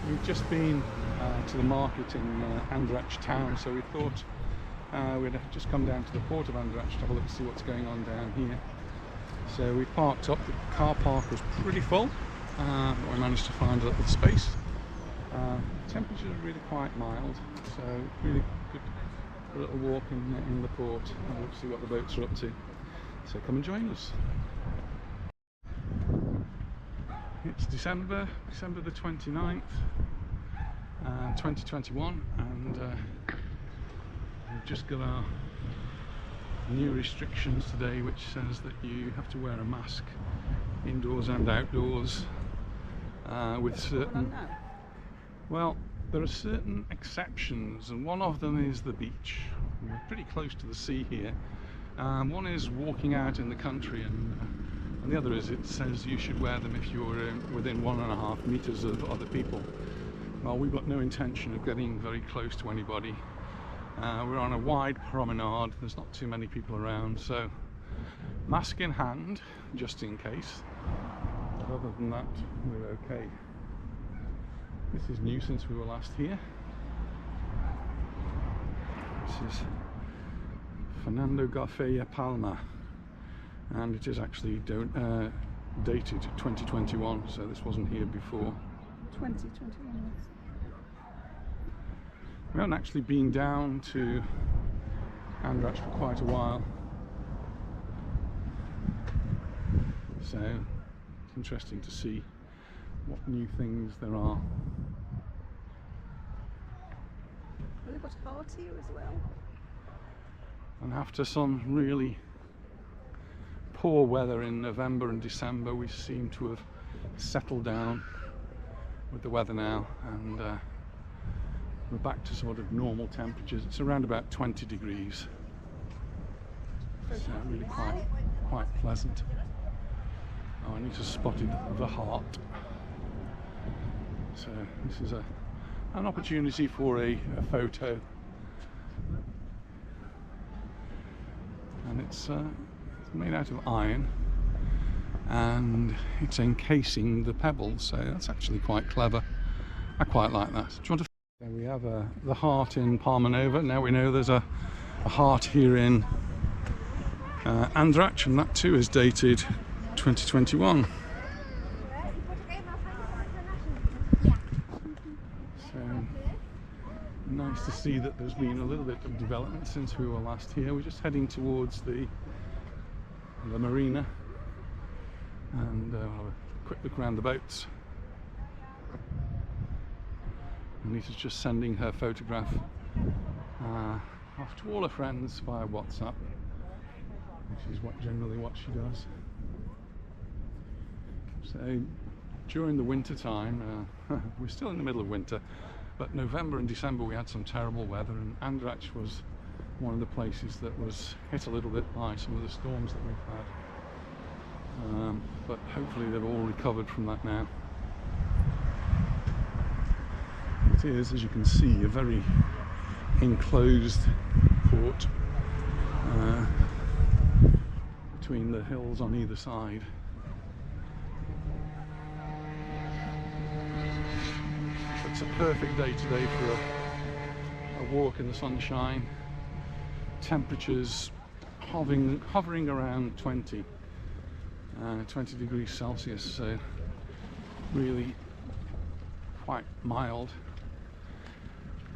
We've just been to the market in Andratx town, so we thought we'd just come down to the port of Andratx to have a look to see what's going on down here. So we parked up. The car park was pretty full, but we managed to find a little space. Temperatures are really quite mild, so really good for a little walk in the port and we'll see what the boats are up to. So come and join us. It's December the 29th, 2021, and we've just got our new restrictions today, which says that you have to wear a mask indoors and outdoors with certain... Well, there are certain exceptions, and one of them is the beach. We're pretty close to the sea here. One is walking out in the country, and the other is it says you should wear them if you're within 1.5 meters of other people. Well, we've got no intention of getting very close to anybody. We're on a wide promenade, there's not too many people around, so mask in hand, just in case. But other than that, we're okay. This is new since we were last here. This is Fernando Garcia Palma, and it is actually dated 2021, so this wasn't here before. 2021. We haven't actually been down to Andratx for quite a while, so it's interesting to see what new things there are. Well, they've got a heart here as well. And after some really poor weather in November and December, we seem to have settled down with the weather now, and we're back to sort of normal temperatures. It's around about 20 degrees. So really quite pleasant. Oh, I need to spot the heart. So this is an opportunity for a photo, and it's made out of iron, and it's encasing the pebbles, so that's actually quite clever. I quite like that. Do you want to? There we have the heart in Palma Nova. Now we know there's a heart here in Andratx, and that too is dated 2021. Nice to see that there's been a little bit of development since we were last here. We're just heading towards the Marina, and we'll have a quick look around the boats. Anita's just sending her photograph off to all her friends via WhatsApp, which is generally what she does. So during the winter time, we're still in the middle of winter, but November and December we had some terrible weather, and Andratx was one of the places that was hit a little bit by some of the storms that we've had. But hopefully they've all recovered from that now. It is, as you can see, a very enclosed port between the hills on either side. It's a perfect day today for a walk in the sunshine. Temperatures hovering around 20 degrees Celsius, so really quite mild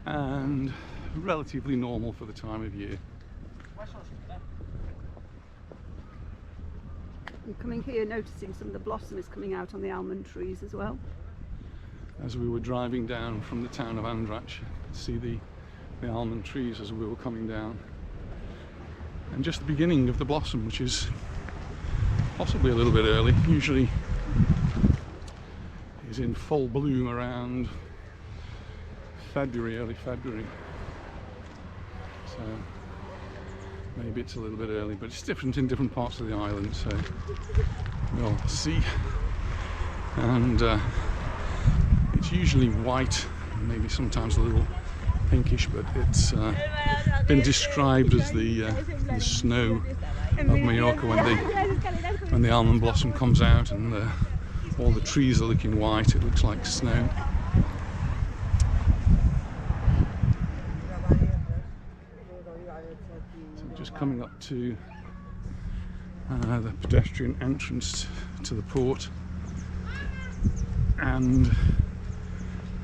and relatively normal for the time of year. I'm coming here noticing some of the blossom is coming out on the almond trees as well. As we were driving down from the town of Andratx, you could see the almond trees as we were coming down, and just the beginning of the blossom, which is possibly a little bit early. Usually is in full bloom around February, early February, so maybe it's a little bit early, but it's different in different parts of the island, so we'll see. And it's usually white, maybe sometimes a little pinkish, but it's been described as the snow of Mallorca when the almond blossom comes out and all the trees are looking white. It looks like snow. just coming up to the pedestrian entrance to the port, and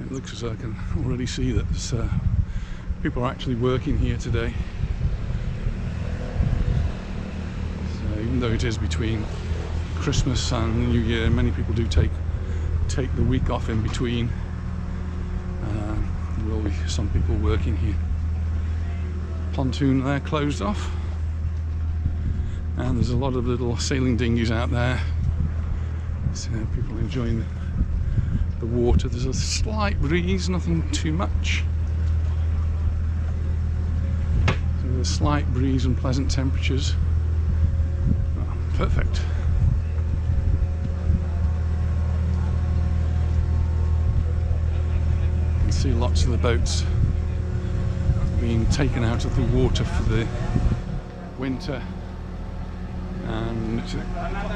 it looks as though I can already see that there's, people are actually working here today. So even though it is between Christmas and New Year, many people do take the week off in between. There will be some people working here. Pontoon there closed off, and there's a lot of little sailing dinghies out there, so people enjoying the water. There's a slight breeze, nothing too much. So there's a slight breeze and pleasant temperatures. Oh, perfect. You can see lots of the boats being taken out of the water for the winter, and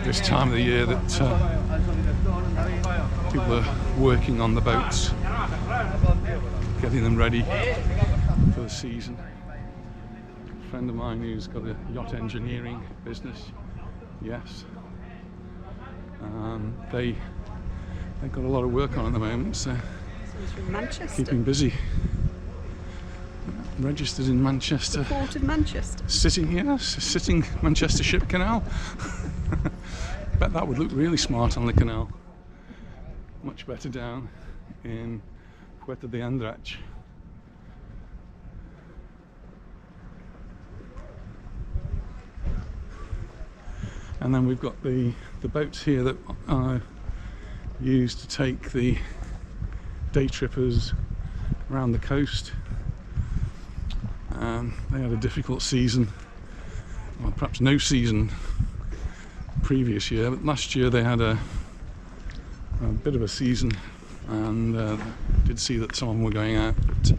this time of the year that people are working on the boats, getting them ready for the season. A friend of mine who's got a yacht engineering business, yes, they've got a lot of work on at the moment, so From Manchester. keeping busy. Registered in Manchester. The port of Manchester. Sitting here, sitting Manchester Ship Canal. Bet that would look really smart on the canal. Much better down in Puerto de Andratx. And then we've got the boats here that are used to take the day trippers around the coast. They had a difficult season, well, perhaps no season previous year, but last year they had a bit of a season, and did see that some of them were going out, but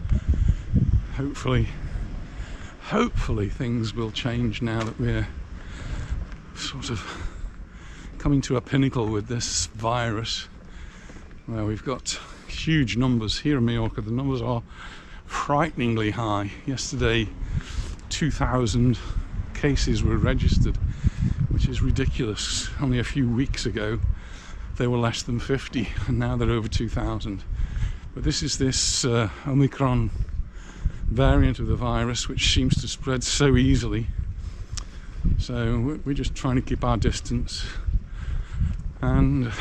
hopefully things will change now that we're sort of coming to a pinnacle with this virus, where we've got huge numbers here in Mallorca. The numbers are frighteningly high. Yesterday 2,000 cases were registered, which is ridiculous. Only a few weeks ago they were less than 50, and now they're over 2,000. But this is this Omicron variant of the virus, which seems to spread so easily, so we're just trying to keep our distance. And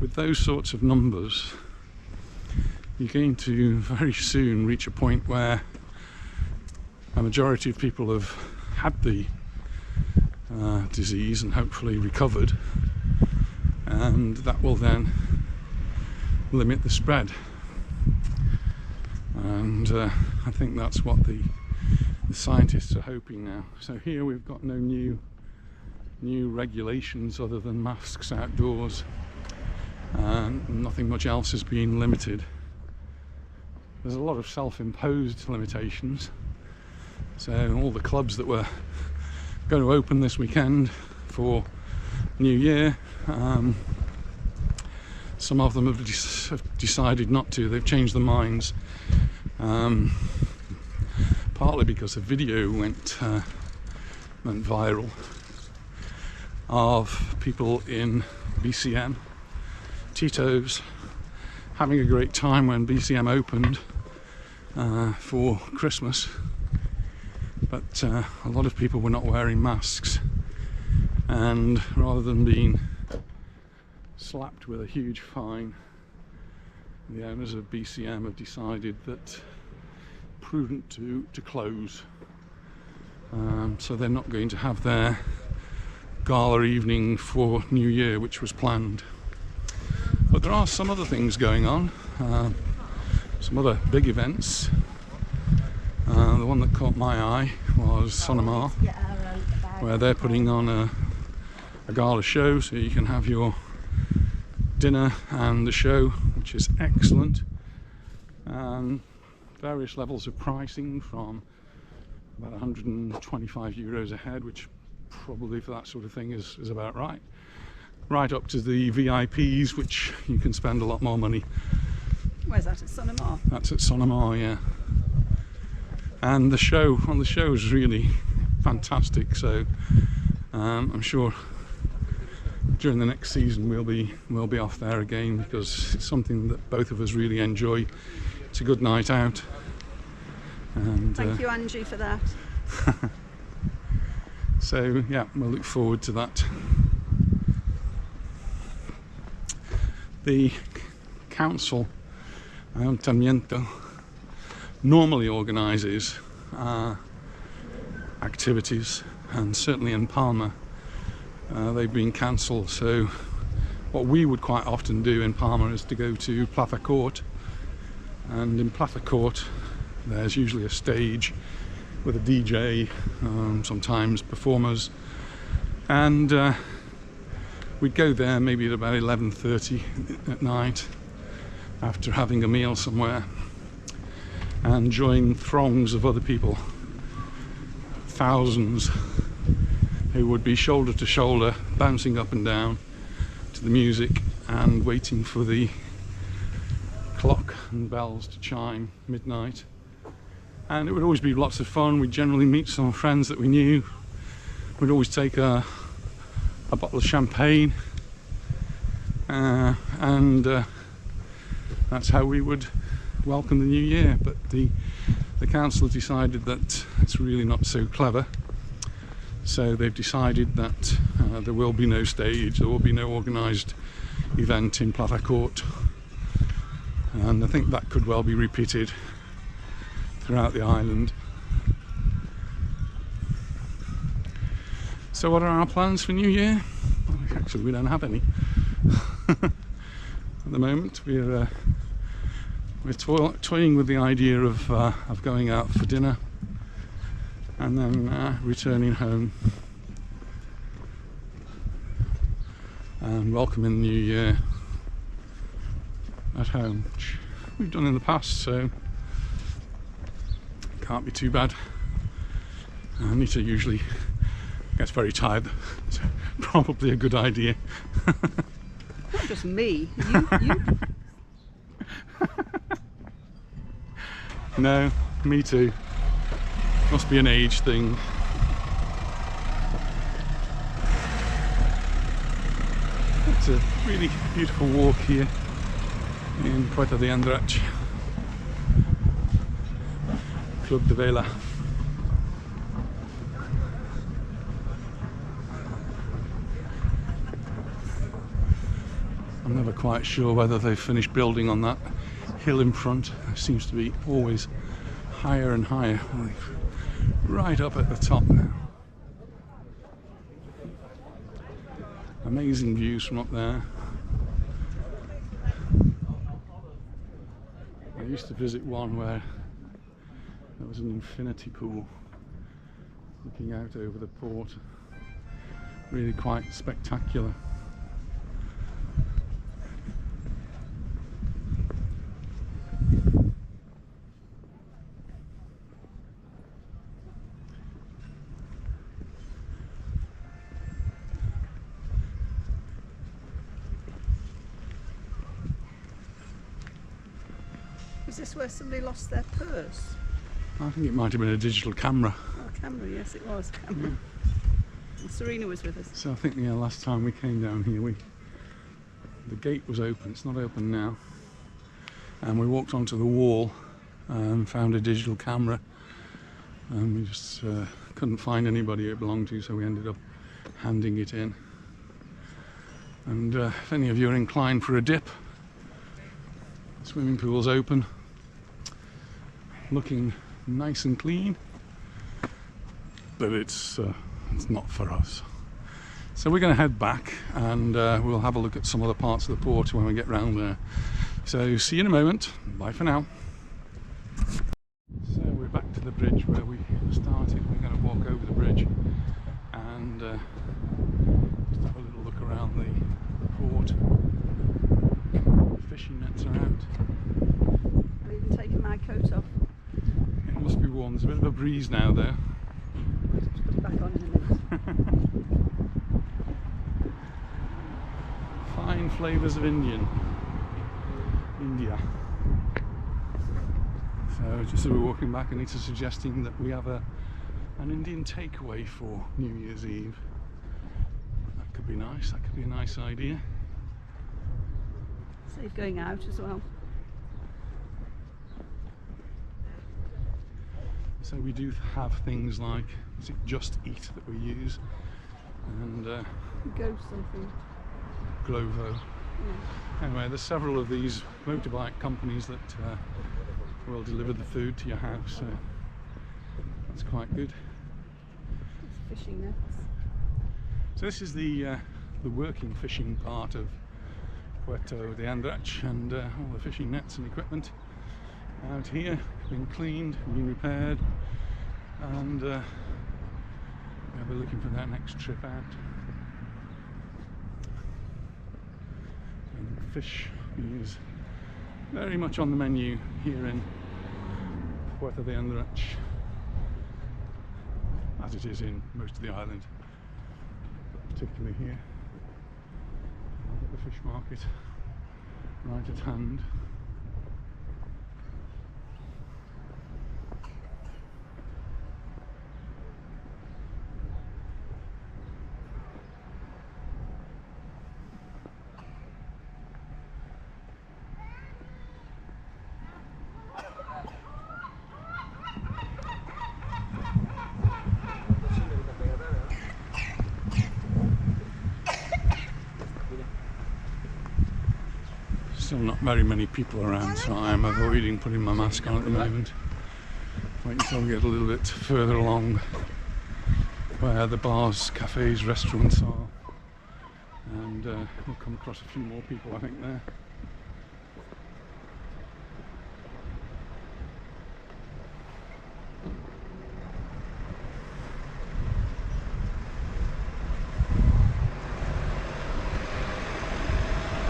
with those sorts of numbers, you're going to very soon reach a point where a majority of people have had the disease and hopefully recovered, and that will then limit the spread. And I think that's what the scientists are hoping now. So here we've got no new regulations other than masks outdoors, and nothing much else is being limited. There's a lot of self-imposed limitations. So all the clubs that were going to open this weekend for New Year, some of them have decided not to. They've changed their minds, partly because a video went viral of people in BCM, Tito's, having a great time when BCM opened for Christmas, but a lot of people were not wearing masks, and rather than being slapped with a huge fine, the owners of BCM have decided that prudent to close. So they're not going to have their gala evening for New Year, which was planned. But there are some other things going on, some other big events. The one that caught my eye was Sonoma, where they're putting on a gala show, so you can have your dinner and the show, which is excellent. Various levels of pricing, from about 125 euros a head, which probably for that sort of thing is about right up to the VIPs, which you can spend a lot more money. Where's that, at Sonoma? That's at Sonoma, yeah. and the show is really fantastic. So I'm sure during the next season we'll be off there again, because it's something that both of us really enjoy. It's a good night out. And thank you, Angie, for that. So yeah, we'll look forward to that. The council, Ayuntamiento, normally organises activities, and certainly in Palma they've been cancelled. So what we would quite often do in Palma is to go to Plaza Court, and in Plaza Court there's usually a stage with a DJ, sometimes performers, and we'd go there maybe at about 11:30 at night after having a meal somewhere, and join throngs of other people, thousands, who would be shoulder to shoulder bouncing up and down to the music and waiting for the clock and bells to chime midnight. And it would always be lots of fun. We'd generally meet some friends that we knew. We'd always take a bottle of champagne, and that's how we would welcome the new year. But the council decided that it's really not so clever, so they've decided that there will be no stage, there will be no organised event in Plaza Court, and I think that could well be repeated throughout the island. So what are our plans for New Year? Well, actually, we don't have any. At the moment, we're toying with the idea of going out for dinner and then returning home and welcoming the New Year at home, which we've done in the past, so can't be too bad. Anita usually gets very tired, so probably a good idea. Not just me, you. No, me too. Must be an age thing. It's a really beautiful walk here in Puerto de Andratx, Club de Vela. I'm never quite sure whether they've finished building on that hill in front. It seems to be always higher and higher, like right up at the top now. Amazing views from up there. I used to visit one where there was an infinity pool looking out over the port. Really quite spectacular. Is this where somebody lost their purse? I think it might have been a digital camera. Oh, camera, yes it was, camera. And Serena was with us. So I think, yeah, last time we came down here, the gate was open. It's not open now. And we walked onto the wall and found a digital camera, and we just couldn't find anybody it belonged to, so we ended up handing it in. And if any of you are inclined for a dip, the swimming pool's open, looking nice and clean, but it's not for us. So we're going to head back, and we'll have a look at some other parts of the port when we get round there. So see you in a moment. Bye for now. So we're back to the bridge where we started. We're going to walk over the bridge and just have a little look around the port. Fishing nets are out. I've even taken my coat off. It must be warm. There's a bit of a breeze now though. Just put it back on in a minute. Fine flavours of India. So just as we're walking back, Anita's suggesting that we have an Indian takeaway for New Year's Eve. That could be nice, that could be a nice idea. Save going out as well. So we do have things like, is it Just Eat that we use, and Go something. Glovo. Yeah. Anyway, there's several of these motorbike companies that will deliver the food to your house, so that's quite good. It's fishing nets. So this is the working fishing part of Puerto de Andratx, and all the fishing nets and equipment out here been cleaned, been repaired, and yeah, we're looking for that next trip out. And fish is very much on the menu here in Puerto de Andratx, as it is in most of the island, but particularly here. The fish market right at hand. Still not very many people around, so I'm avoiding putting my mask on at the moment. Wait until we get a little bit further along where the bars, cafes, restaurants are, and we'll come across a few more people, I think, there.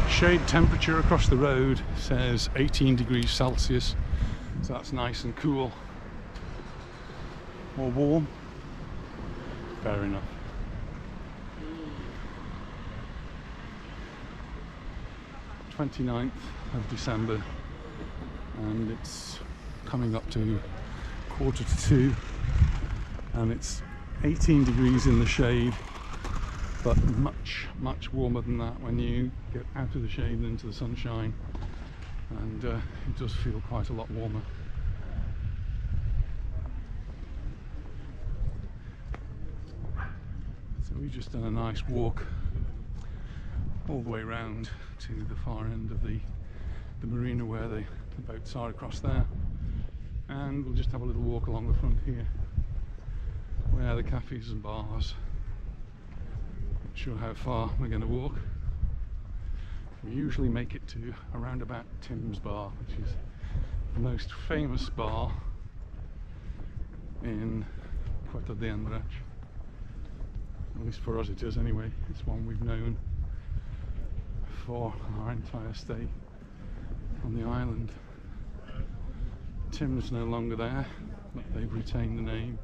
Shade temperature across the road says 18 degrees Celsius, so that's nice and cool. Or warm. Fair enough. "29th of December, and it's coming up to 1:45, and it's 18 degrees in the shade, but much warmer than that when you get out of the shade and into the sunshine, and it does feel quite a lot warmer. So we've just done a nice walk all the way round to the far end of the marina where the boats are across there, and we'll just have a little walk along the front here where the cafes and bars. Sure how far we're going to walk. We usually make it to around about Tim's bar, which is the most famous bar in Puerto de Andratx. At least for us it is anyway. It's one we've known for our entire stay on the island. Tim's no longer there, but they've retained the name.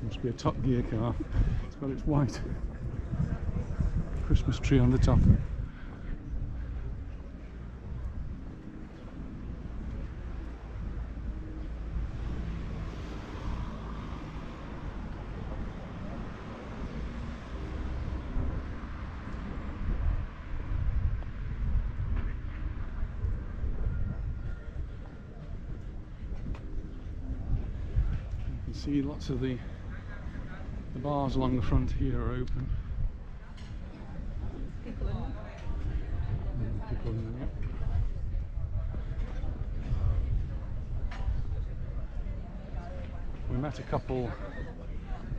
Must be a Top Gear car. It's got its white Christmas tree on the top. You can see lots of the bars along the front here are open. People in there. We met a couple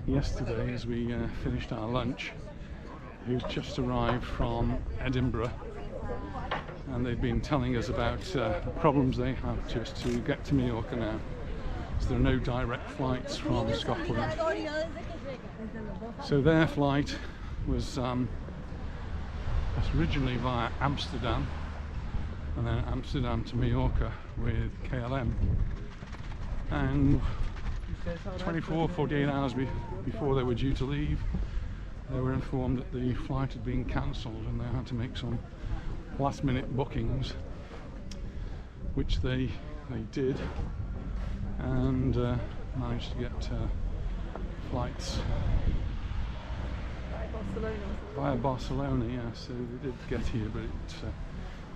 yesterday as we finished our lunch who'd just arrived from Edinburgh, and they've been telling us about the problems they have just to get to Mallorca now. So there are no direct flights from Scotland. So their flight was originally via Amsterdam, and then Amsterdam to Mallorca with KLM. and 48 hours before they were due to leave, they were informed that the flight had been cancelled and they had to make some last minute bookings, which they did, and managed to get flights via Barcelona, yeah, so they did get here, but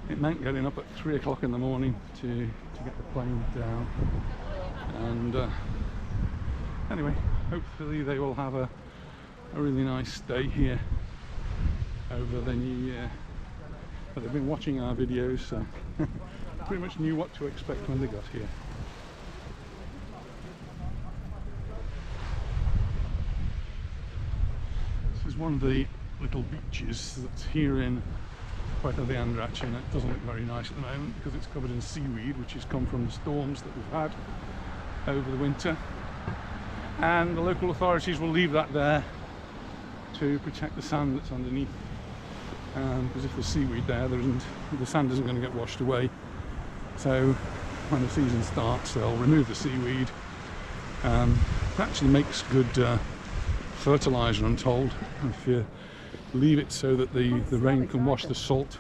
it meant getting up at 3 o'clock in the morning to get the plane down. And anyway, hopefully they will have a really nice stay here over the new year. But they've been watching our videos, so pretty much knew what to expect when they got here. This is one of the little beaches that's here in Puerto de Andratx, and it doesn't look very nice at the moment because it's covered in seaweed, which has come from the storms that we've had over the winter. And the local authorities will leave that there to protect the sand that's underneath, because if there's seaweed there, the sand isn't going to get washed away. So when the season starts, they'll remove the seaweed. It actually makes good fertiliser, I'm told, if you leave it so that the rain can wash the salt.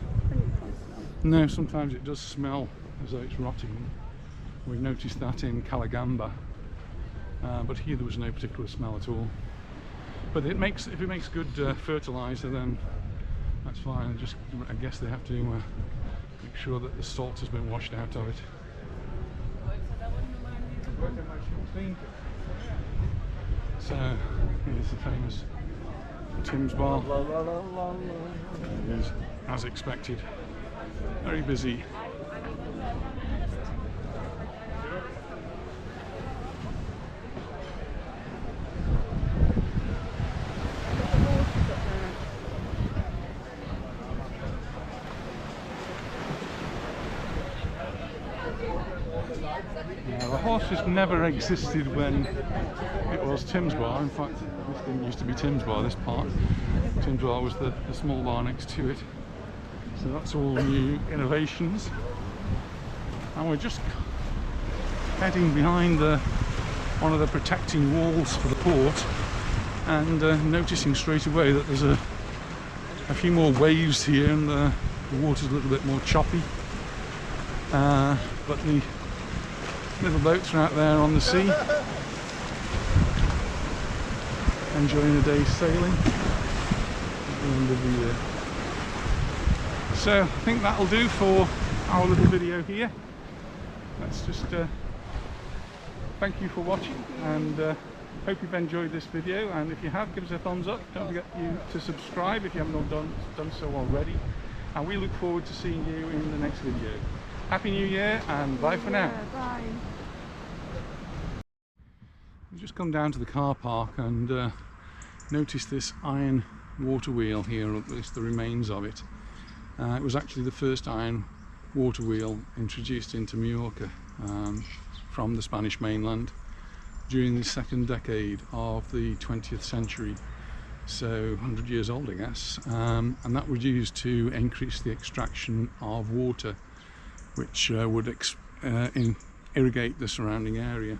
No, sometimes it does smell as though it's rotting. We noticed that in Calagamba, but here there was no particular smell at all. But if it makes good fertiliser, then that's fine. I guess they have to make sure that the salt has been washed out of it. So here's the famous Tim's Bar. It is, as expected, very busy. The horses never existed when it was Tim's Bar. In fact, this didn't used to be Tim's Bar, this part. Tim's Bar was the small bar next to it. So that's all new innovations. And we're just heading behind one of the protecting walls for the port, and noticing straight away that there's a few more waves here, and the water's a little bit more choppy. But the little boats are out there on the sea, enjoying a day's sailing at the end of the year. So I think that'll do for our little video here. Let's just thank you for watching, and hope you've enjoyed this video, and if you have, give us a thumbs up. Don't forget to subscribe if you haven't done so already, and we look forward to seeing you in the next video. Happy New Year, and bye for now. Bye. We've just come down to the car park and noticed this iron water wheel here, or at least the remains of it. It was actually the first iron water wheel introduced into Mallorca from the Spanish mainland during the second decade of the 20th century, so 100 years old, I guess, and that was used to increase the extraction of water, which would irrigate the surrounding area.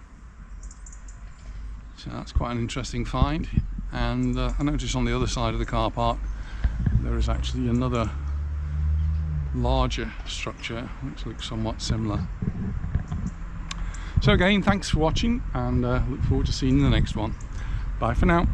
So that's quite an interesting find. And I noticed on the other side of the car park there is actually another larger structure which looks somewhat similar. So again, thanks for watching, and look forward to seeing you in the next one. Bye for now.